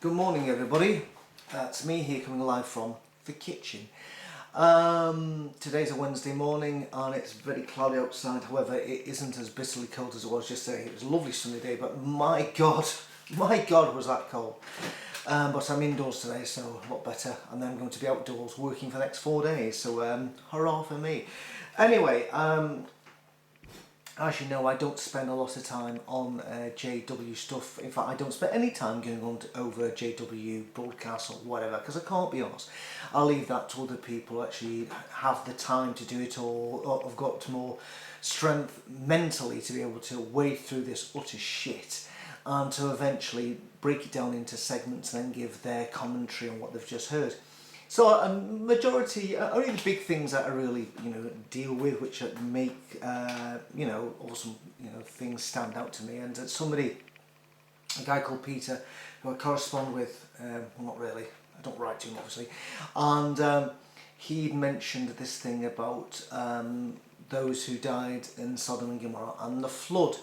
Good morning everybody, it's me here coming live from the kitchen. Today's a Wednesday morning and it's very cloudy outside. However, it isn't as bitterly cold as it was yesterday. It was a lovely sunny day, but my god was that cold. But I'm indoors today, so a lot better, and then I'm going to be outdoors working for the next 4 days, so hurrah for me. Anyway, as you know, I don't spend a lot of time on JW stuff. In fact, I don't spend any time going on over JW broadcasts or whatever, because I can't be honest. I'll leave that to other people who actually have the time to do it, or have got more strength mentally to be able to wade through this utter shit and to eventually break it down into segments and then give their commentary on what they've just heard. So a majority, only the big things that I really, deal with, which make, awesome, things stand out to me. And somebody, a guy called Peter, who I correspond with, well, not really, I don't write to him obviously, and he mentioned this thing about those who died in Sodom and Gomorrah and the flood.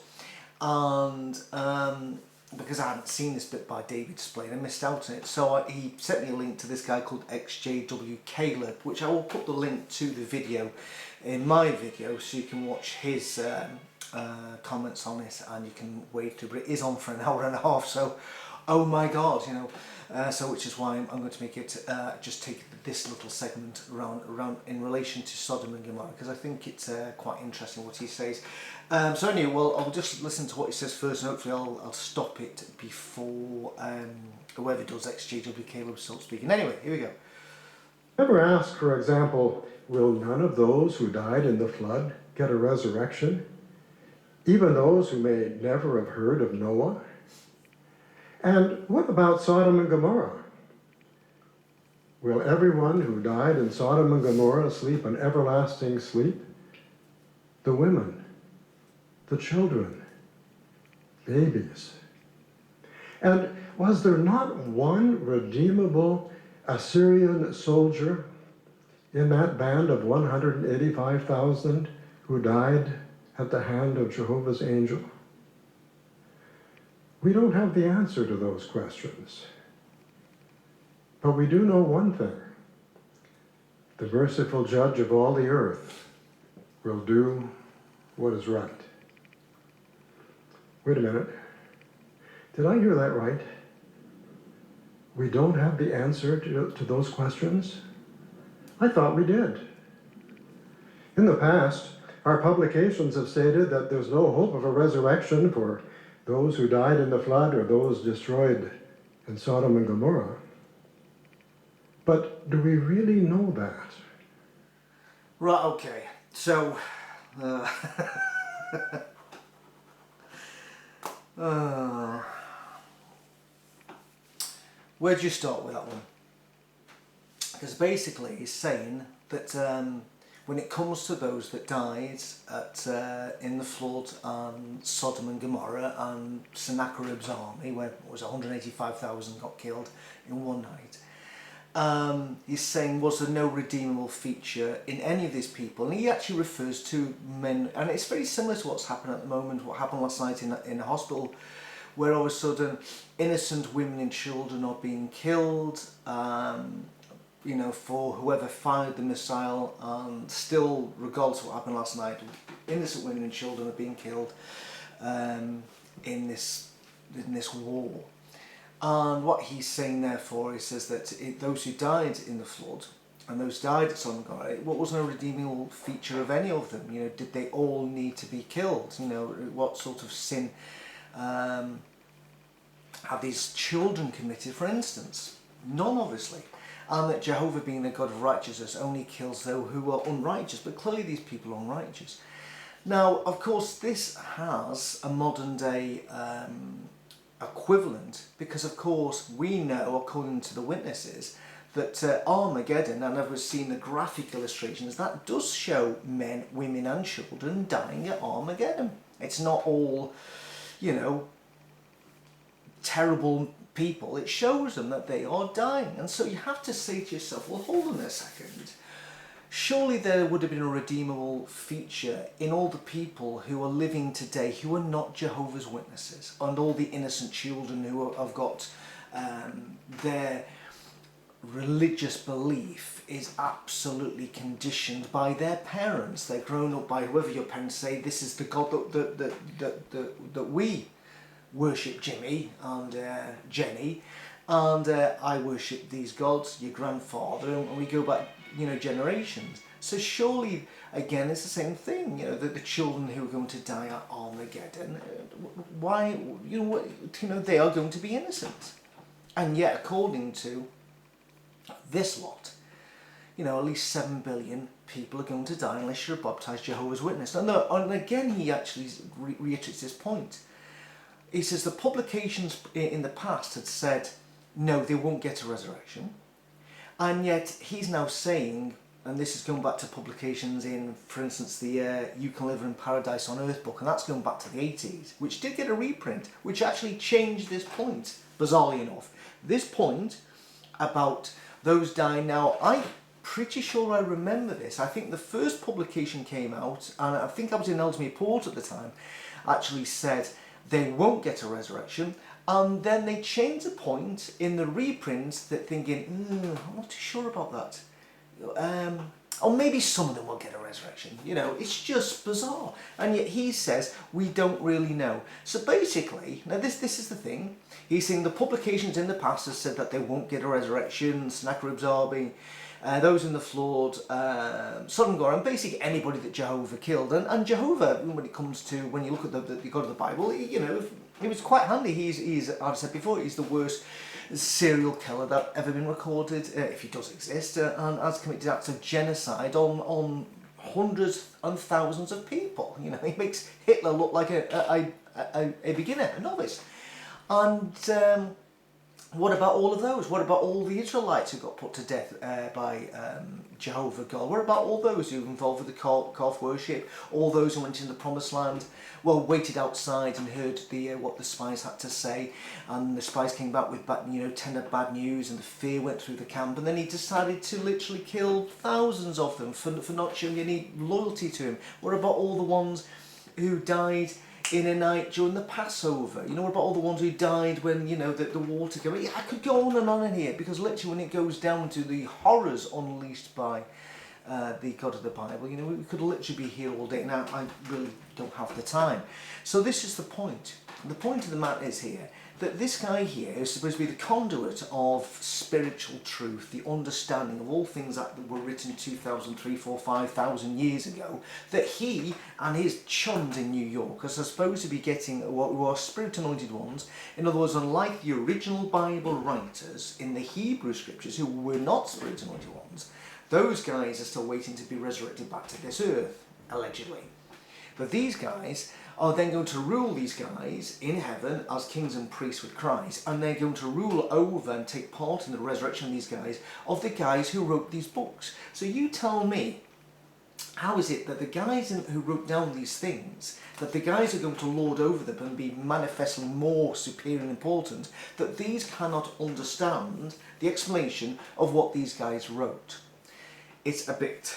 And because I hadn't seen this bit by David Splain, I missed out on it. So he sent me a link to this guy called XJW Caleb, which I will put the link to the video in my video so you can watch his comments on it and you can wade through. But it is on for an hour and a half, so oh my god, so which is why I'm going to make it just take this little segment around in relation to Sodom and Gomorrah, because I think it's quite interesting what he says. So anyway, well, I'll just listen to what he says first, and hopefully I'll stop it before whoever does XJW Caleb starts speaking. Anyway, here we go. Ever ask, for example, will none of those who died in the flood get a resurrection? Even those who may never have heard of Noah? And what about Sodom and Gomorrah? Will everyone who died in Sodom and Gomorrah sleep an everlasting sleep? The women, the children, babies. And was there not one redeemable Assyrian soldier in that band of 185,000 who died at the hand of Jehovah's angel? We don't have the answer to those questions. But we do know one thing. The merciful judge of all the earth will do what is right. Wait a minute. Did I hear that right? We don't have the answer to those questions? I thought we did. In the past, our publications have stated that there's no hope of a resurrection for those who died in the flood or those destroyed in Sodom and Gomorrah. But do we really know that? Right, okay, so where'd you start with that one? Because basically he's saying that when it comes to those that died in the flood and Sodom and Gomorrah and Sennacherib's army, where it was 185,000 got killed in one night, he's saying, was there no redeemable feature in any of these people? And he actually refers to men, and it's very similar to what's happened at the moment, what happened last night in a hospital, where all of a sudden innocent women and children are being killed, for whoever fired the missile, and still, regardless of what happened last night, innocent women and children are being killed in this war. And what he's saying, therefore, he says that those who died in the flood and those died at Sodom and Gomorrah, what was no redeemable feature of any of them? Did they all need to be killed? What sort of sin have these children committed, for instance? None, obviously. And that Jehovah, being the God of righteousness, only kills those who are unrighteous. But clearly these people are unrighteous. Now, of course, this has a modern day equivalent, because of course we know, according to the witnesses, that Armageddon, and I've seen the graphic illustrations, that does show men, women and children dying at Armageddon. It's not all, terrible people. It shows them that they are dying. And so you have to say to yourself, well, hold on a second. Surely there would have been a redeemable feature in all the people who are living today who are not Jehovah's Witnesses, and all the innocent children who have got their religious belief is absolutely conditioned by their parents. They're grown up by whoever your parents say, this is the God that we worship, Jimmy and Jenny, and I worship these gods, your grandfather, and we go back, generations. So surely, again, it's the same thing. The children who are going to die at Armageddon, why? They are going to be innocent, and yet, according to this lot, at least 7 billion people are going to die unless you're a baptized Jehovah's Witness. And again, he actually reiterates this point. He says the publications in the past had said, no, they won't get a resurrection. And yet he's now saying, and this is going back to publications in, for instance, the You Can Live in Paradise on Earth book, and that's going back to the 80s, which did get a reprint, which actually changed this point, bizarrely enough. This point about those dying now, I'm pretty sure I remember this. I think the first publication came out, and I think I was in Ellesmere Port at the time, actually said they won't get a resurrection, and then they changed the point in the reprints that thinking, I'm not too sure about that. Or maybe some of them will get a resurrection. It's just bizarre. And yet he says, we don't really know. So basically, now this is the thing. He's saying the publications in the past have said that they won't get a resurrection, Sennacherib's army, those in the flood, Sodom Gomorrah, and basically anybody that Jehovah killed. And Jehovah, when it comes to, when you look at the God of the Bible, he was quite handy. He's, I've said before, he's the worst serial killer that ever been recorded, if he does exist, and has committed acts of genocide on hundreds and thousands of people. He makes Hitler look like a beginner, a novice. And what about all of those? What about all the Israelites who got put to death by Jehovah God? What about all those who were involved with the calf worship? All those who went in the Promised Land? Well, waited outside and heard what the spies had to say, and the spies came back with tender bad news, and the fear went through the camp, and then he decided to literally kill thousands of them for not showing any loyalty to him. What about all the ones who died in a night during the Passover? What about all the ones who died when, the water came? I could go on and on in here, because literally when it goes down to the horrors unleashed by the God of the Bible, we could literally be here all day. Now, I really don't have the time. So this is the point. The point of the matter is here, that this guy here is supposed to be the conduit of spiritual truth, the understanding of all things that were written 2,000, 3,000, 4,000, 5,000 years ago, that he and his chums in New York are supposed to be getting, who are spirit-anointed ones. In other words, unlike the original Bible writers in the Hebrew scriptures, who were not spirit-anointed ones, those guys are still waiting to be resurrected back to this earth, allegedly. But these guys are then going to rule these guys in heaven as kings and priests with Christ, and they're going to rule over and take part in the resurrection of these guys, of the guys who wrote these books. So you tell me, how is it that the guys who wrote down these things, that the guys are going to lord over them and be manifestly more superior and important, that these cannot understand the explanation of what these guys wrote? It's a bit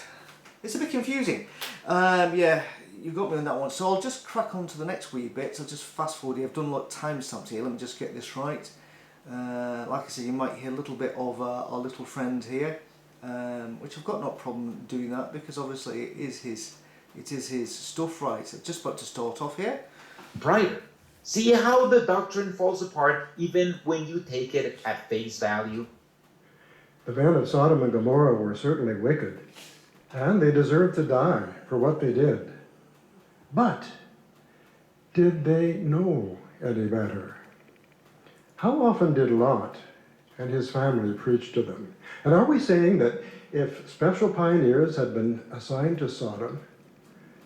confusing. Yeah, you got me on that one. So I'll just crack on to the next wee bit. So just fast forward here. I've done a lot of timestamps here. Let me just get this right. Like I said, you might hear a little bit of our little friend here, which I've got no problem doing that, because obviously it is his stuff, right. I'm just about to start off here. Brighter. See how the doctrine falls apart even when you take it at face value? The men of Sodom and Gomorrah were certainly wicked, and they deserved to die for what they did. But did they know any better? How often did Lot and his family preach to them? And are we saying that if special pioneers had been assigned to Sodom,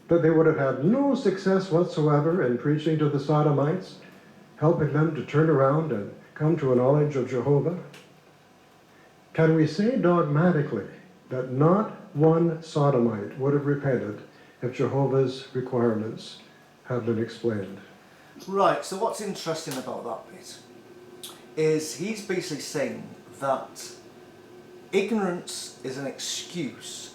that they would have had no success whatsoever in preaching to the Sodomites, helping them to turn around and come to a knowledge of Jehovah? Can we say dogmatically that not one Sodomite would have repented if Jehovah's requirements had been explained? Right, so what's interesting about that bit is he's basically saying that ignorance is an excuse,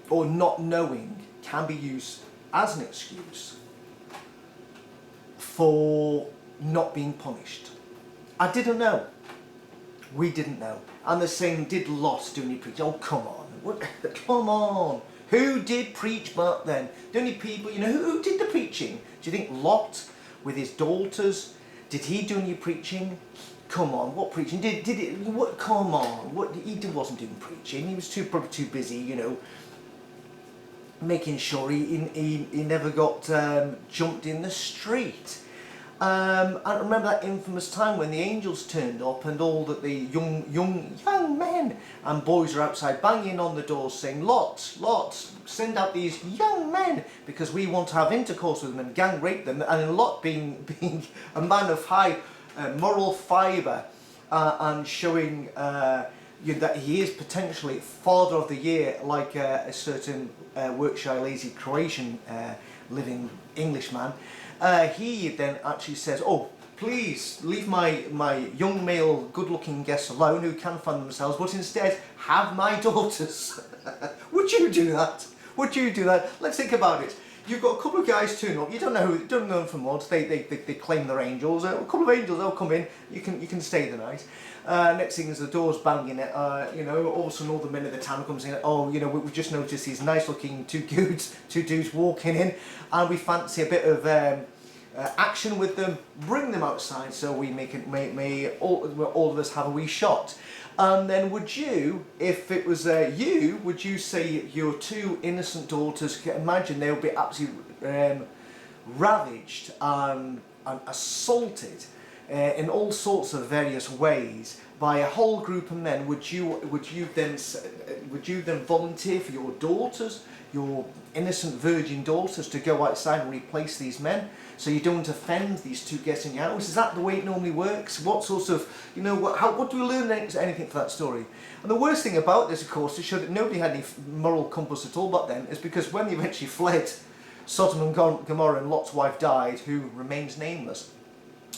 or not knowing can be used as an excuse for not being punished. I didn't know. We didn't know. And they're saying, did Lot do any preaching? Oh, come on. What? Come on. Who did preach back then? The only people, you know, who did the preaching? Do you think Lot with his daughters, did he do any preaching? Come on, what preaching? Did it, what, come on. What, wasn't doing preaching. He was probably too busy, you know, making sure he never got jumped in the street. I remember that infamous time when the angels turned up and all that the young men and boys are outside banging on the doors saying, Lot, send out these young men because we want to have intercourse with them and gang rape them. And Lot being a man of high moral fibre and showing that he is potentially father of the year, like a certain Workshire lazy Croatian living Englishman. He then actually says, oh, please leave my young male good-looking guests alone who can fund themselves, but instead have my daughters. Would you do that? Would you do that? Let's think about it. You've got a couple of guys turn up, you don't know them from what, they claim they're angels, a couple of angels, they'll come in, you can stay the night. Next thing is the door's banging, you know, all of a sudden all the men of the town comes in, oh, you know, we've just noticed these nice looking two dudes walking in, and we fancy a bit of action with them, bring them outside so we may all of us have a wee shot. And then would you, if it was you, would you say your two innocent daughters, imagine they would be absolutely ravaged and assaulted in all sorts of various ways by a whole group of men? Would you then volunteer for your daughters, your innocent virgin daughters, to go outside and replace these men so you don't offend these two guests in your house? Is that the way it normally works? What sorts of, you know, what do we learn anything from that story? And the worst thing about this, of course, to show that nobody had any moral compass at all back then, is because when they eventually fled Sodom and Gomorrah and Lot's wife died, who remains nameless.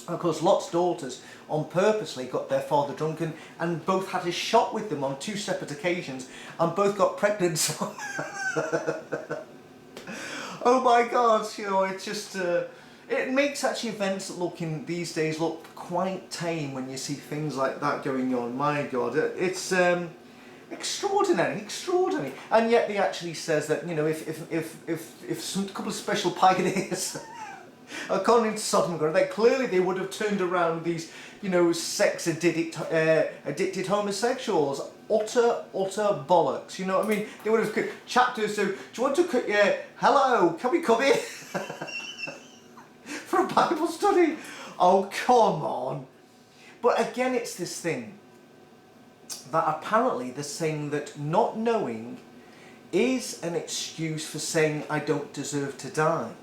And of course, Lot's daughters on purposely got their father drunken and both had a shot with them on two separate occasions and both got pregnant. So oh my God, you know, it's just, it makes actually events these days look quite tame when you see things like that going on. My God, it's extraordinary. And yet they actually says that, you know, if some couple of special pioneers according to Sodom Gomorrah, that clearly they would have turned around these, you know, sex addicted homosexuals. Utter bollocks. You know what I mean? They would have chapters. So, do you want to? Hello, can we come in for a Bible study? Oh, come on! But again, it's this thing that apparently they're saying that not knowing is an excuse for saying I don't deserve to die.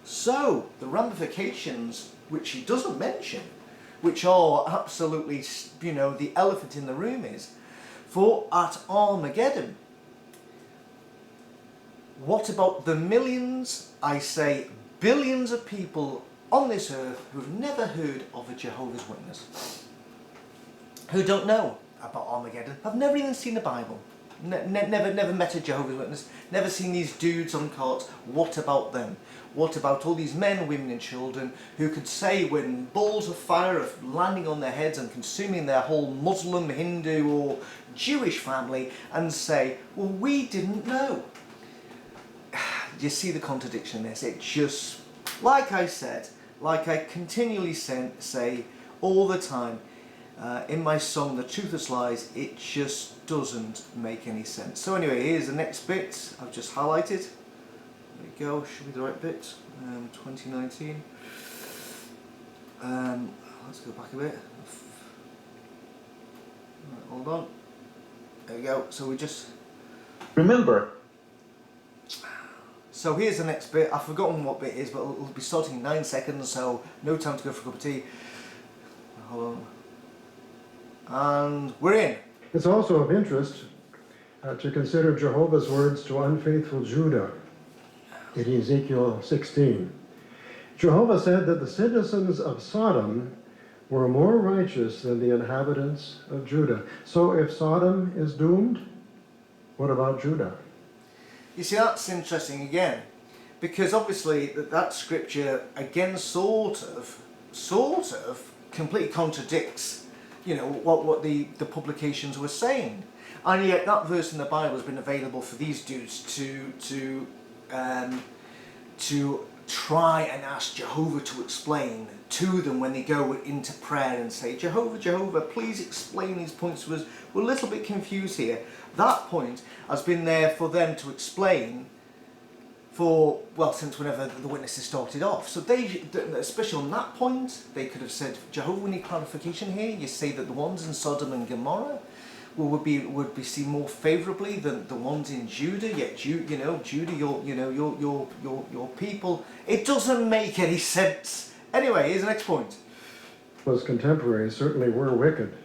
So, the ramifications, which he doesn't mention, which are absolutely, you know, the elephant in the room is, for at Armageddon, what about the millions, I say billions of people on this earth who've never heard of a Jehovah's Witness, who don't know about Armageddon, have never even seen the Bible, never met a Jehovah's Witness, never seen these dudes on carts? What about them? What about all these men, women and children who could say when balls of fire are landing on their heads and consuming their whole Muslim, Hindu or Jewish family and say, well, we didn't know? You see the contradiction in this? It just, like I said, like I continually say all the time in my song, The Truthless Lies, it just doesn't make any sense. So anyway, here's the next bit I've just highlighted. There we go, should be the right bit. 2019. Let's go back a bit. Right, hold on. There we go. So we just remember. So here's the next bit. I've forgotten what bit it is, but it'll be starting in 9 seconds, so no time to go for a cup of tea. Hold on. And we're in. It's also of interest to consider Jehovah's words to unfaithful Judah in Ezekiel 16. Jehovah said that the citizens of Sodom were more righteous than the inhabitants of Judah. So if Sodom is doomed, what about Judah? You see, that's interesting again, because obviously that scripture again sort of completely contradicts, you know, what the publications were saying. And yet that verse in the Bible has been available for these dudes to try and ask Jehovah to explain to them when they go into prayer and say, Jehovah, please explain these points to us. We're a little bit confused here. That point has been there for them to explain for, well, since whenever the witnesses started off. So they, especially on that point, they could have said, Jehovah, we need clarification here. You say that the ones in Sodom and Gomorrah would be seen more favourably than the ones in Judah. Yet Judah, your people. It doesn't make any sense. Anyway, here's the next point. Those contemporaries certainly were wicked.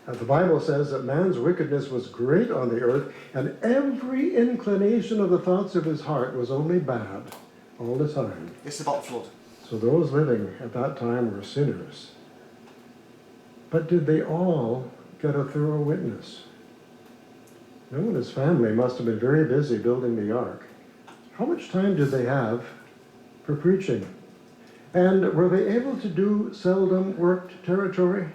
The Bible says that man's wickedness was great on the earth, and every inclination of the thoughts of his heart was only bad all the time. This is about the flood. So those living at that time were sinners. But did they all get a thorough witness? Noah and his family must have been very busy building the ark. How much time did they have for preaching? And were they able to do seldom worked territory?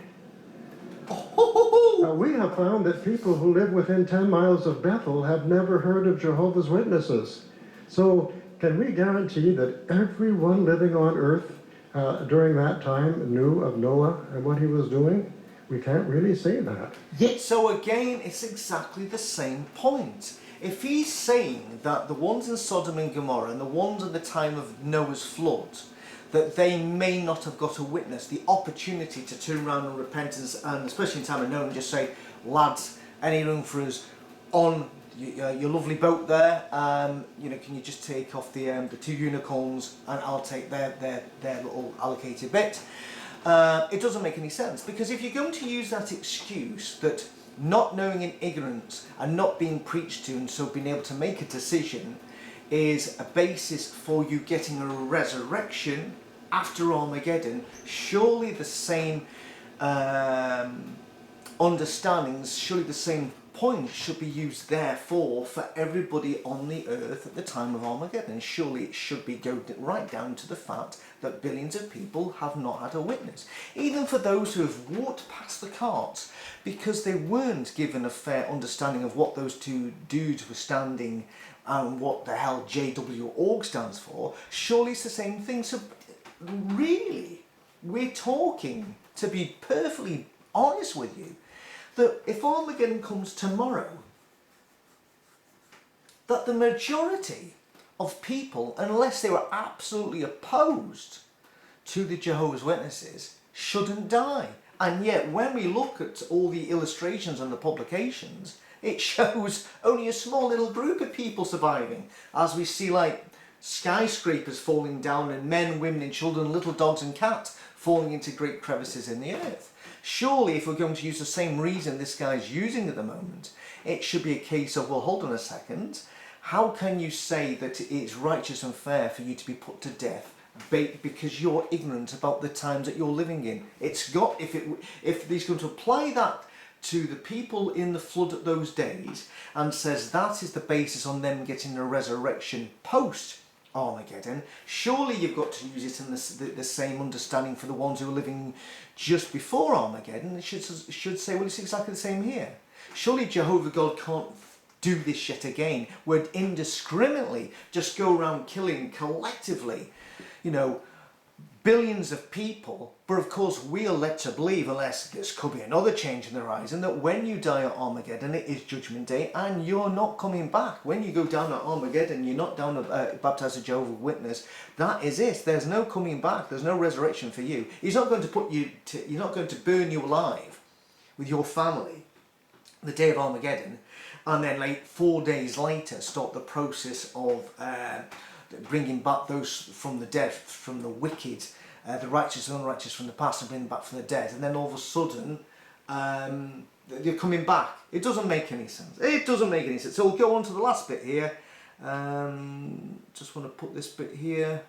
We have found that people who live within 10 miles of Bethel have never heard of Jehovah's Witnesses. So can we guarantee that everyone living on earth during that time knew of Noah and what he was doing? We can't really say that. Yeah. So again, it's exactly the same point. If he's saying that the ones in Sodom and Gomorrah and the ones at the time of Noah's flood, that they may not have got a witness, the opportunity to turn around in repentance, and especially in time of Noah, and just say, lads, any room for us on your lovely boat there? Can you just take off the 2 unicorns and I'll take their little allocated bit? It doesn't make any sense, because if you're going to use that excuse that not knowing in ignorance and not being preached to, and so being able to make a decision, is a basis for you getting a resurrection after Armageddon, surely the same understandings, surely the same point should be used therefore for everybody on the earth at the time of Armageddon. Surely it should be go right down to the fact that billions of people have not had a witness, even for those who have walked past the carts because they weren't given a fair understanding of what those two dudes were standing and what the hell JW org stands for. Surely it's the same thing. So really, we're talking, to be perfectly honest with you, that if Armageddon comes tomorrow, that the majority of people, unless they were absolutely opposed to the Jehovah's Witnesses, shouldn't die. And yet when we look at all the illustrations and the publications, it shows only a small little group of people surviving, as we see like skyscrapers falling down and men, women and children, little dogs and cats falling into great crevices in the earth. Surely if we're going to use the same reason this guy's using at the moment, it should be a case of, well, hold on a second, how can you say that it's righteous and fair for you to be put to death because you're ignorant about the times that you're living in? It's got, if he's going to apply that to the people in the flood at those days and says that is the basis on them getting a resurrection post Armageddon, surely you've got to use it in the same understanding for the ones who are living just before Armageddon. It should say, well, it's exactly the same here. Surely Jehovah God can't do this yet again, where indiscriminately just go around killing collectively, billions of people. But of course we are led to believe, unless this could be another change in the horizon, that when you die at Armageddon it is Judgment Day and you're not coming back. When you go down at Armageddon, you're not down baptized as a Jehovah's Witness. That is it. There's no coming back. There's no resurrection for you. He's not going to you're not going to burn you alive with your family the day of Armageddon and then like 4 days later start the process of bringing back those from the dead, from the wicked, the righteous and unrighteous from the past, and bringing them back from the dead, and then all of a sudden they're coming back. It doesn't make any sense. It doesn't make any sense. So we'll go on to the last bit here. Just want to put this bit here.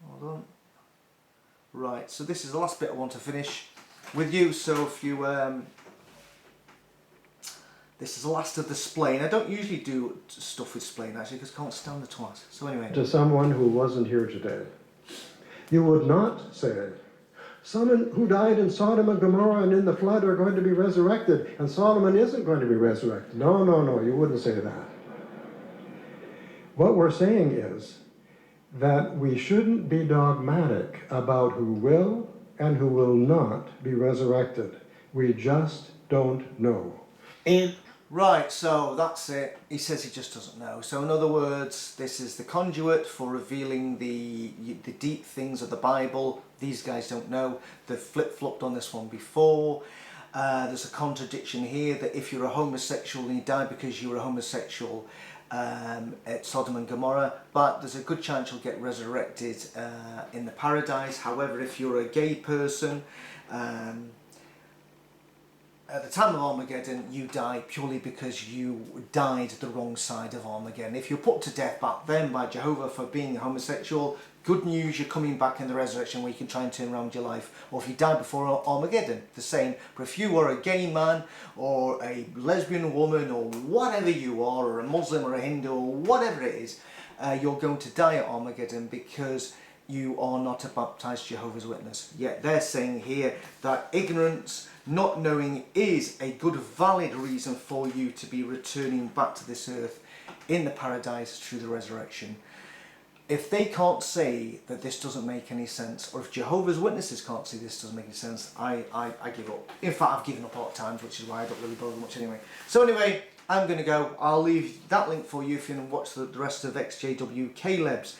Hold on. Right, so this is the last bit I want to finish with you. So if you this is the last of the splain. I don't usually do stuff with splain actually because I can't stand the twat. So anyway. To someone who wasn't here today, you would not say, Some who died in Sodom and Gomorrah and in the flood are going to be resurrected, and Solomon isn't going to be resurrected. No, no, no, you wouldn't say that. What we're saying is that we shouldn't be dogmatic about who will and who will not be resurrected. We just don't know. And Right, so that's it. He says he just doesn't know. So in other words, this is the conduit for revealing the deep things of the Bible. These guys don't know. They've flip-flopped on this one before. There's a contradiction here that if you're a homosexual and you die because you were a homosexual at Sodom and Gomorrah, but there's a good chance you'll get resurrected in the paradise. However, if you're a gay person, at the time of Armageddon, you die purely because you died the wrong side of Armageddon. If you're put to death back then by Jehovah for being a homosexual, good news, you're coming back in the resurrection where you can try and turn around your life. Or if you died before Armageddon, the same. But if you are a gay man or a lesbian woman or whatever you are, or a Muslim or a Hindu or whatever it is, you're going to die at Armageddon because you are not a baptized Jehovah's Witness. Yet they're saying here that ignorance, not knowing, is a good valid reason for you to be returning back to this earth in the paradise through the resurrection. If they can't say that this doesn't make any sense, or if Jehovah's Witnesses can't say this doesn't make any sense, I give up. In fact, I've given up a lot of times, which is why I don't really bother much anyway. So anyway, I'm going to go. I'll leave that link for you if you want to watch the rest of XJW Caleb's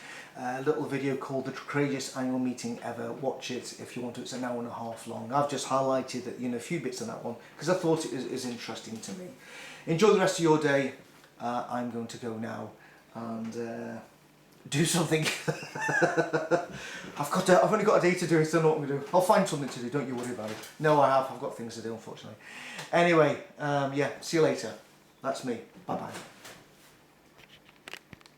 little video called The Craziest Annual Meeting Ever. Watch it if you want to. It's an hour and a half long. I've just highlighted that, a few bits of that one because I thought it is interesting to me. Enjoy the rest of your day. I'm going to go now and do something. I've only got a day to do it, so I don't know what I'm going to do. I'll find something to do, don't you worry about it. No, I've got things to do, unfortunately. Anyway, yeah, see you later. That's me. Bye-bye.